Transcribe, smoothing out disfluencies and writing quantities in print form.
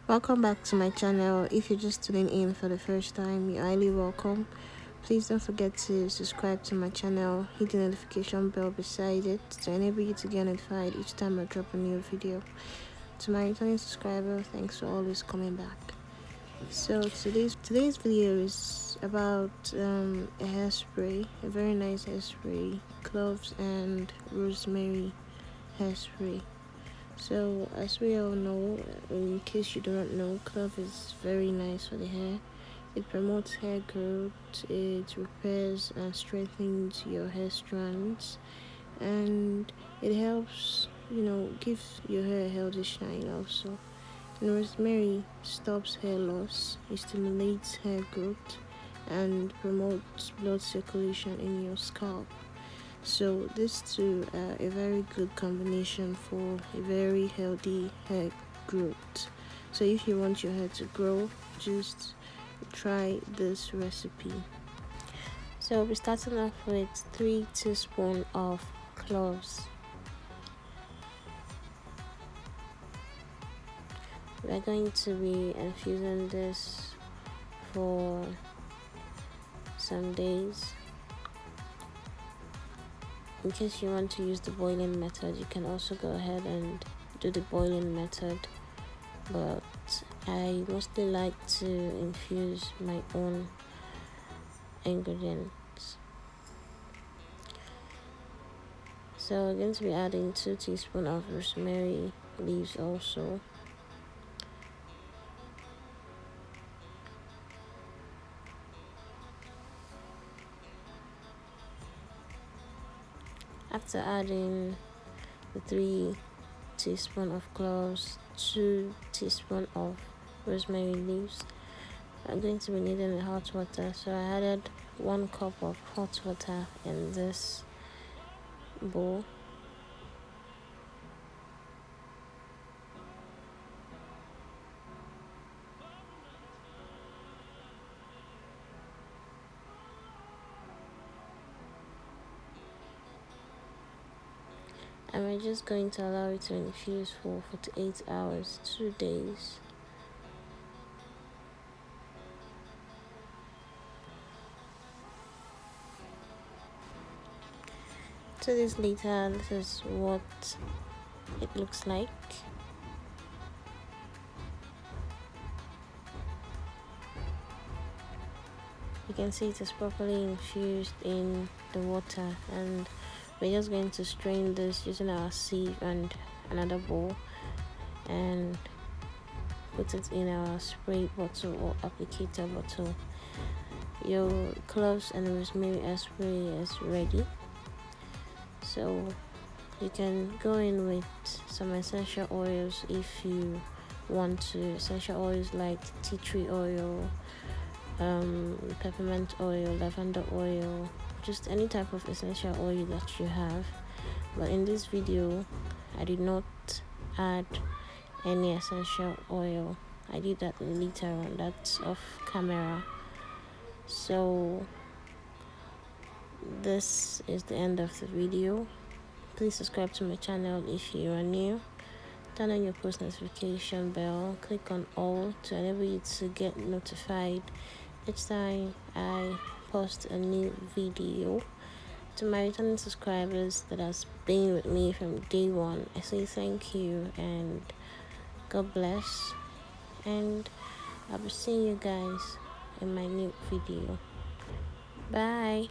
Welcome back to my channel. If you're just tuning in for the first time, you're highly welcome. Please don't forget to subscribe to my channel, hit the notification bell beside it to enable you to get notified each time I drop a new video. To my returning subscriber, thanks for always coming back. So today's video is about a hairspray, a very nice hairspray, cloves and rosemary hairspray. So as we all know, in case you do not know, clove is very nice for the hair. It promotes hair growth, it repairs and strengthens your hair strands, and it helps, give your hair a healthy shine also. And rosemary stops hair loss, it stimulates hair growth, and promotes blood circulation in your scalp. So these two are a very good combination for a very healthy hair growth. So if you want your hair to grow, just try this recipe. So we'll be starting off with 3 teaspoons of cloves. We're going to be infusing this for some days. In case you want to use the boiling method, you can also go ahead and do the boiling method, but I mostly like to infuse my own ingredients. So we're going to be adding 2 teaspoons of rosemary leaves also. After adding the 3 teaspoons of cloves, 2 teaspoons of rosemary leaves, I'm going to be needing the hot water. So I added 1 cup of hot water in this bowl. And we're just going to allow it to infuse for 48 hours, 2 days. So this later, this is what it looks like. You can see it is properly infused in the water, and we're just going to strain this using our sieve and another bowl and put it in our spray bottle or applicator bottle. Your cloves and rosemary hairspray is ready. So you can go in with some essential oils if you want to. Essential oils like tea tree oil, peppermint oil, lavender oil, just any type of essential oil that you have. But in this video, I did not add any essential oil. I did that later on, that's off camera. So this is the end of the video. Please subscribe to my channel if you are new. Turn on your post notification bell, click on all to enable you to get notified each time I post a new video. To my returning subscribers that has been with me from day one, I say thank you and God bless, and I'll be seeing you guys in my new video. Bye.